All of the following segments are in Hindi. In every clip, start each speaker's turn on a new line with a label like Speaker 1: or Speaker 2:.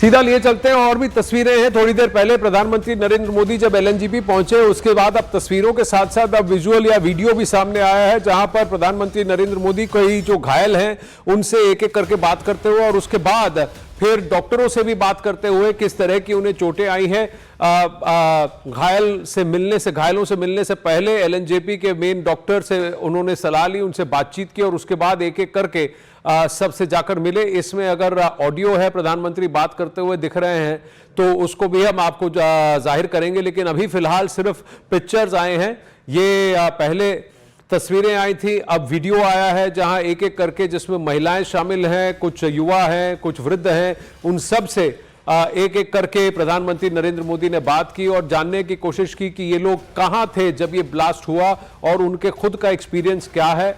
Speaker 1: सीधा लिए चलते हैं और भी तस्वीरें हैं। थोड़ी देर पहले प्रधानमंत्री नरेंद्र मोदी जब एलएनजेपी पहुंचे, उसके बाद अब तस्वीरों के साथ साथ अब विजुअल या वीडियो भी सामने आया है, जहां पर प्रधानमंत्री नरेंद्र मोदी कई जो घायल हैं उनसे एक एक करके बात करते हुए और उसके बाद फिर डॉक्टरों से भी बात करते हुए किस तरह की उन्हें चोटें आई हैं। घायलों से मिलने से पहले एलएनजेपी के मेन डॉक्टर से उन्होंने सलाह ली, उनसे बातचीत की और उसके बाद एक एक करके सबसे जाकर मिले। इसमें अगर ऑडियो है, प्रधानमंत्री बात करते हुए दिख रहे हैं तो उसको भी हम आपको जाहिर करेंगे, लेकिन अभी फिलहाल सिर्फ पिक्चर्स आए हैं। ये पहले तस्वीरें आई थी, अब वीडियो आया है जहां एक एक करके, जिसमें महिलाएं शामिल हैं, कुछ युवा हैं, कुछ वृद्ध हैं, उन सब से एक एक करके प्रधानमंत्री नरेंद्र मोदी ने बात की और जानने की कोशिश की कि ये लोग कहां थे जब ये ब्लास्ट हुआ और उनके खुद का एक्सपीरियंस क्या है।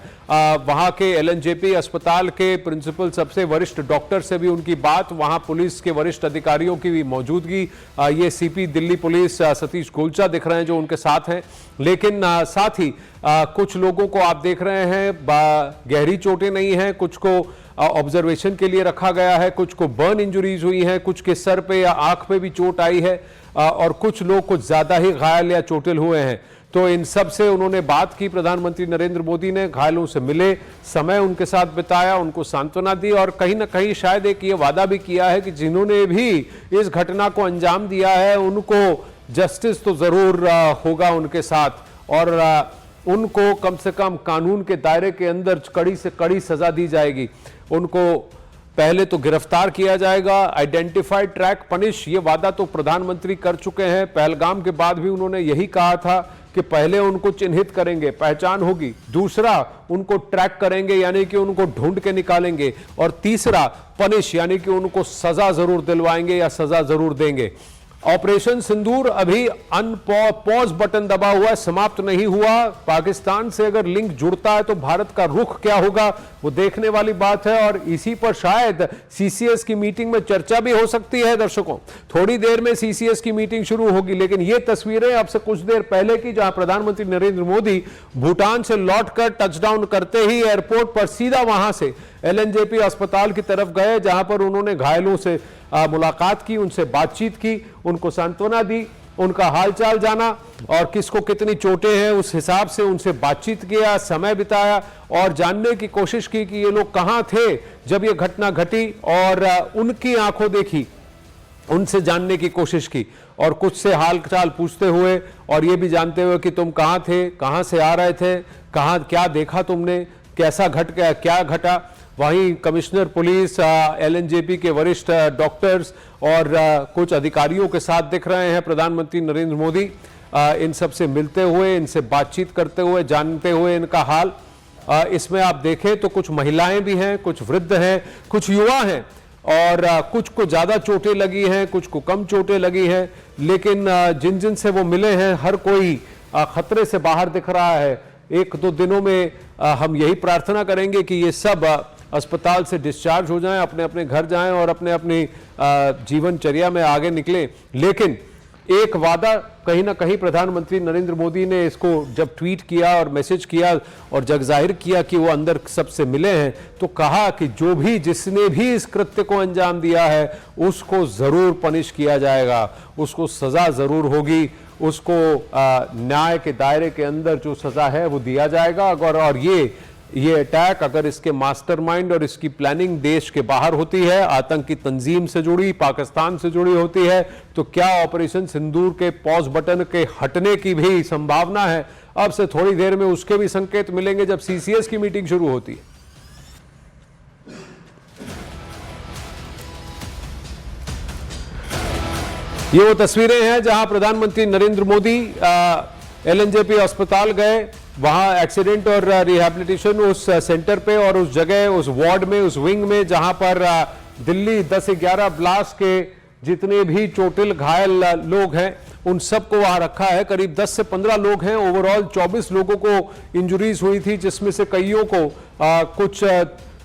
Speaker 1: वहां के एलएनजेपी अस्पताल के प्रिंसिपल सबसे वरिष्ठ डॉक्टर से भी उनकी बात, वहां पुलिस के वरिष्ठ अधिकारियों की भी मौजूदगी। ये सीपी दिल्ली पुलिस सतीश गोलचा दिख रहे हैं जो उनके साथ हैं, लेकिन साथ ही कुछ लोगों को आप देख रहे हैं गहरी चोटें नहीं हैं, कुछ को ऑब्जर्वेशन के लिए रखा गया है, कुछ को बर्न इंजरीज हुई हैं, कुछ के सर पे या आंख पे भी चोट आई है और कुछ लोग कुछ ज्यादा ही घायल या चोटिल हुए हैं। तो इन सब से उन्होंने बात की। प्रधानमंत्री नरेंद्र मोदी ने घायलों से मिले, समय उनके साथ बिताया, उनको सांत्वना दी और कहीं ना कहीं शायद एक ये वादा भी किया है कि जिन्होंने भी इस घटना को अंजाम दिया है उनको जस्टिस तो जरूर होगा उनके साथ और उनको कम से कम कानून के दायरे के अंदर कड़ी से कड़ी सजा दी जाएगी। उनको पहले तो गिरफ्तार किया जाएगा, आइडेंटिफाई, ट्रैक, पनिश, ये वादा तो प्रधानमंत्री कर चुके हैं। पहलगाम के बाद भी उन्होंने यही कहा था कि पहले उनको चिन्हित करेंगे, पहचान होगी, दूसरा उनको ट्रैक करेंगे यानी कि उनको ढूंढ के निकालेंगे और तीसरा पनिश यानी कि उनको सजा जरूर दिलवाएंगे या सजा जरूर देंगे। ऑपरेशन सिंदूर अभी पॉज बटन दबा हुआ है, समाप्त नहीं हुआ। पाकिस्तान से अगर लिंक जुड़ता है तो भारत का रुख क्या होगा वो देखने वाली बात है और इसी पर शायद सीसीएस की मीटिंग में चर्चा भी हो सकती है। दर्शकों, थोड़ी देर में सीसीएस की मीटिंग शुरू होगी, लेकिन ये तस्वीरें अब से कुछ देर पहले की जहां प्रधानमंत्री नरेंद्र मोदी भूटान से लौटकर टचडाउन करते ही एयरपोर्ट पर सीधा वहां से एलएनजेपी अस्पताल की तरफ गए, जहां पर उन्होंने घायलों से मुलाकात की, उनसे बातचीत की, उनको सांत्वना दी, उनका हालचाल जाना और किसको कितनी चोटें हैं उस हिसाब से उनसे बातचीत किया, समय बिताया और जानने की कोशिश की कि ये लोग कहां थे जब ये घटना घटी और उनकी आंखों देखी, उनसे जानने की कोशिश की और कुछ से हाल चाल पूछते हुए और ये भी जानते हुए कि तुम कहां थे, कहां से आ रहे थे, कहां क्या देखा तुमने, कैसा घट गया, क्या घटा। वहीं कमिश्नर पुलिस, एलएनजेपी के वरिष्ठ डॉक्टर्स और कुछ अधिकारियों के साथ दिख रहे हैं प्रधानमंत्री नरेंद्र मोदी। इन सब से मिलते हुए, इनसे बातचीत करते हुए, जानते हुए इनका हाल। इसमें आप देखें तो कुछ महिलाएं भी हैं, कुछ वृद्ध हैं, कुछ युवा हैं और कुछ को ज्यादा चोटें लगी हैं, कुछ को कम चोटें लगी हैं, लेकिन जिन जिन से वो मिले हैं हर कोई खतरे से बाहर दिख रहा है। एक दो दिनों में हम यही प्रार्थना करेंगे कि ये सब अस्पताल से डिस्चार्ज हो जाएं, अपने अपने घर जाएं और अपने अपनी जीवनचर्या में आगे निकलें। लेकिन एक वादा कहीं ना कहीं प्रधानमंत्री नरेंद्र मोदी ने इसको जब ट्वीट किया और मैसेज किया और जग जाहिर किया कि वो अंदर सबसे मिले हैं, तो कहा कि जो भी जिसने भी इस कृत्य को अंजाम दिया है उसको जरूर पनिश किया जाएगा, उसको सजा जरूर होगी, उसको न्याय के दायरे के अंदर जो सजा है वो दिया जाएगा। और ये अटैक अगर इसके मास्टरमाइंड और इसकी प्लानिंग देश के बाहर होती है, आतंकी तंजीम से जुड़ी, पाकिस्तान से जुड़ी होती है, तो क्या ऑपरेशन सिंदूर के पॉज बटन के हटने की भी संभावना है। अब से थोड़ी देर में उसके भी संकेत मिलेंगे जब सीसीएस की मीटिंग शुरू होती है। ये वो तस्वीरें हैं जहां प्रधानमंत्री नरेंद्र मोदी एलएनजेपी अस्पताल गए, वहां एक्सीडेंट और रिहैबिलिटेशन उस सेंटर पे और उस जगह, उस वार्ड में, उस विंग में जहां पर दिल्ली 10-11 ब्लास्ट के जितने भी चोटिल घायल लोग हैं उन सबको वहां रखा है। करीब 10 से 15 लोग हैं, ओवरऑल 24 लोगों को इंजरीज हुई थी, जिसमें से कईयों को कुछ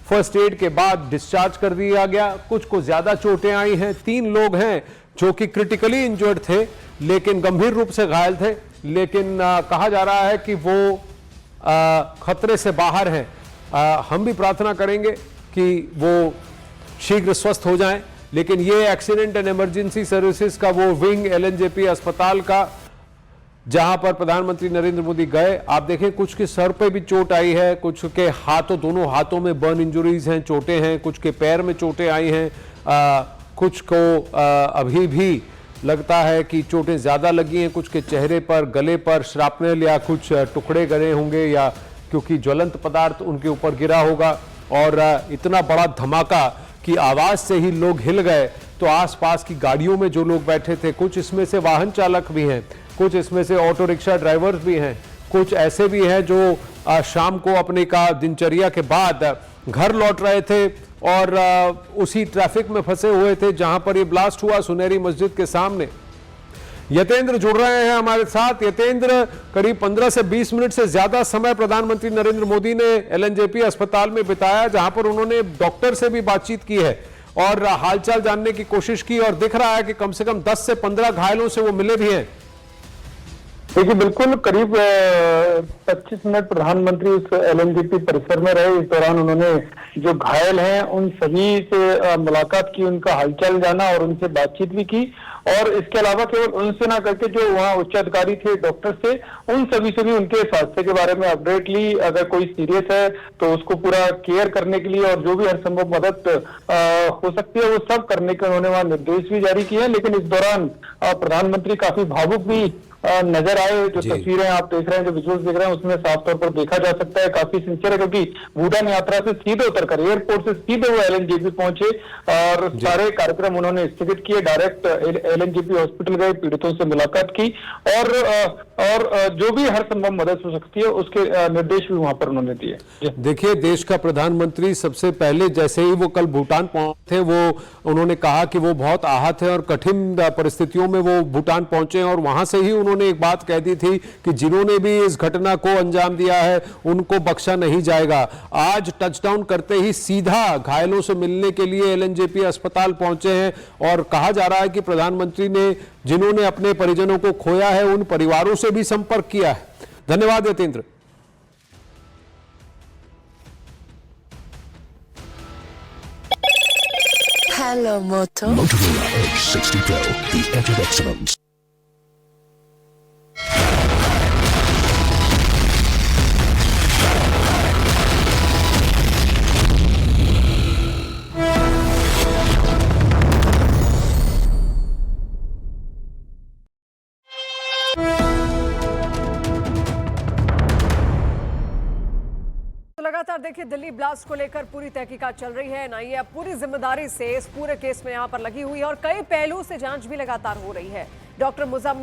Speaker 1: फर्स्ट एड के बाद डिस्चार्ज कर दिया गया, कुछ को ज्यादा चोटें आई हैं। 3 लोग हैं जो कि क्रिटिकली इंजर्ड थे लेकिन गंभीर रूप से घायल थे, लेकिन कहा जा रहा है कि वो खतरे से बाहर हैं। हम भी प्रार्थना करेंगे कि वो शीघ्र स्वस्थ हो जाएं, लेकिन ये एक्सीडेंट एंड इमरजेंसी सर्विसेज का वो विंग एलएनजेपी अस्पताल का जहां पर प्रधानमंत्री नरेंद्र मोदी गए, आप देखें कुछ के सर पे भी चोट आई है, कुछ के हाथों, दोनों हाथों में बर्न इंजुरीज हैं, चोटें हैं, कुछ के पैर में चोटें आई हैं, कुछ को अभी भी लगता है कि चोटें ज्यादा लगी हैं, कुछ के चेहरे पर, गले पर श्रापनेल या कुछ टुकड़े गए होंगे या क्योंकि ज्वलंत पदार्थ उनके ऊपर गिरा होगा। और इतना बड़ा धमाका कि आवाज से ही लोग हिल गए। तो आसपास की गाड़ियों में जो लोग बैठे थे, कुछ इसमें से वाहन चालक भी हैं, कुछ इसमें से ऑटो रिक्शा ड्राइवर्स भी हैं, कुछ ऐसे भी हैं जो शाम को अपने का दिनचर्या के बाद घर लौट रहे थे और उसी ट्रैफिक में फंसे हुए थे जहां पर ये ब्लास्ट हुआ सुनहरी मस्जिद के सामने। यतेंद्र जुड़ रहे हैं हमारे साथ। यतेंद्र, करीब 15 से 20 मिनट से ज्यादा समय प्रधानमंत्री नरेंद्र मोदी ने एलएनजेपी अस्पताल में बिताया, जहां पर उन्होंने डॉक्टर से भी बातचीत की है और हालचाल जानने की कोशिश की और दिख रहा है कि कम से कम 10 से 15 घायलों से वो मिले भी हैं।
Speaker 2: देखिए, बिल्कुल करीब 25 मिनट प्रधानमंत्री उस एलएनजेपी परिसर में रहे। इस दौरान उन्होंने जो घायल हैं उन सभी से मुलाकात की, उनका हालचाल जाना और उनसे बातचीत भी की। और इसके अलावा केवल उनसे ना करके जो वहाँ उच्च अधिकारी थे, डॉक्टर से, उन सभी से भी उनके स्वास्थ्य के बारे में अपडेट ली। अगर कोई सीरियस है तो उसको पूरा केयर करने के लिए और जो भी हर संभव मदद हो सकती है वो सब करने के उन्होंने वहाँ निर्देश भी जारी किए हैं। लेकिन इस दौरान प्रधानमंत्री काफी भावुक भी नजर आए। जो तस्वीरें आप देख रहे हैं, जो विजुअल्स देख रहे हैं, उसमें साफ तौर पर देखा जा सकता है काफी सिंसियर है, क्योंकि भूटान यात्रा से सीधे उतरकर एयरपोर्ट से सीधे वो एलएनजेपी पहुंचे और सारे कार्यक्रम उन्होंने स्थगित किए। डायरेक्ट एलएनजेपी हॉस्पिटल गए, पीड़ितों से मुलाकात की और जो भी हर संभव मदद हो सकती है उसके निर्देश भी वहां पर उन्होंने दिए।
Speaker 1: देखिए, देश का प्रधानमंत्री सबसे पहले जैसे ही वो कल भूटान पहुंचे थे, वो उन्होंने कहा कि वो बहुत आहत है और कठिन परिस्थितियों में वो भूटान पहुंचे और वहां से ही उन्होंने एक बात कह दी थी कि जिन्होंने भी इस घटना को अंजाम दिया है उनको बख्शा नहीं जाएगा। आज टचडाउन करते ही सीधा घायलों से मिलने के लिए एलएनजेपी अस्पताल पहुंचे हैं और कहा जा रहा है कि प्रधानमंत्री ने जिन्होंने अपने परिजनों को खोया है उन परिवारों से भी संपर्क किया है। धन्यवाद Yatendra.
Speaker 3: Hello, Moto.
Speaker 4: Motorola Edge 60 Pro, the edge of excellence.
Speaker 5: लगातार देखिए, दिल्ली ब्लास्ट को लेकर पूरी तहकीकात चल रही है। एनआईए अब पूरी जिम्मेदारी से इस पूरे केस में यहां पर लगी हुई है और कई पहलुओं से जांच भी लगातार हो रही है। डॉक्टर मुजम्मिल